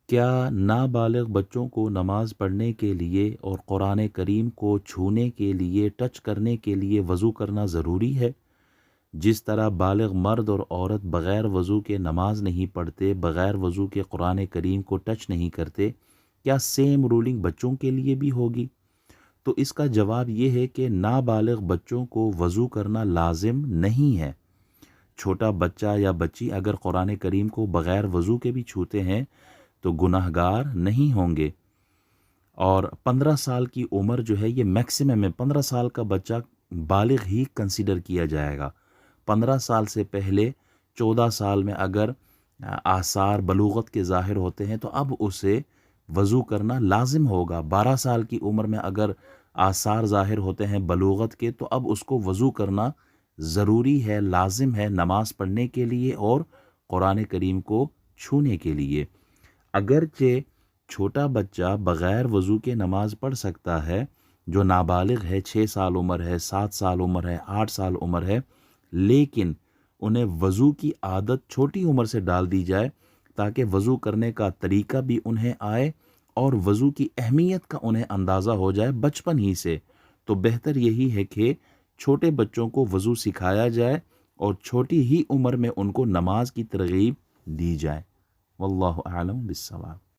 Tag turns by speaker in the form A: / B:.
A: کیا نابالغ بچوں کو نماز پڑھنے کے لیے اور قرآن کریم کو چھونے کے لیے، ٹچ کرنے کے لیے وضو کرنا ضروری ہے؟ جس طرح بالغ مرد اور عورت بغیر وضو کے نماز نہیں پڑھتے، بغیر وضو کے قرآن کریم کو ٹچ نہیں کرتے، کیا سیم رولنگ بچوں کے لیے بھی ہوگی؟ تو اس کا جواب یہ ہے کہ نابالغ بچوں کو وضو کرنا لازم نہیں ہے۔ چھوٹا بچہ یا بچی اگر قرآن کریم کو بغیر وضو کے بھی چھوتے ہیں تو گناہ گار نہیں ہوں گے۔ اور 15 سال کی عمر جو ہے یہ میکسیمم ہے، 15 سال کا بچہ بالغ ہی کنسیڈر کیا جائے گا۔ 15 سال سے پہلے 14 سال میں اگر آثار بلوغت کے ظاہر ہوتے ہیں تو اب اسے وضو کرنا لازم ہوگا۔ 12 سال کی عمر میں اگر آثار ظاہر ہوتے ہیں بلوغت کے تو اب اس کو وضو کرنا ضروری ہے، لازم ہے، نماز پڑھنے کے لیے اور قرآن کریم کو چھونے کے لیے۔ اگرچہ چھوٹا بچہ بغیر وضو کے نماز پڑھ سکتا ہے، جو نابالغ ہے، 6 سال عمر ہے، 7 سال عمر ہے، 8 سال عمر ہے، لیکن انہیں وضو کی عادت چھوٹی عمر سے ڈال دی جائے تاکہ وضو کرنے کا طریقہ بھی انہیں آئے اور وضو کی اہمیت کا انہیں اندازہ ہو جائے بچپن ہی سے۔ تو بہتر یہی ہے کہ چھوٹے بچوں کو وضو سکھایا جائے اور چھوٹی ہی عمر میں ان کو نماز کی ترغیب دی جائے۔ واللہ اعلم بالصواب۔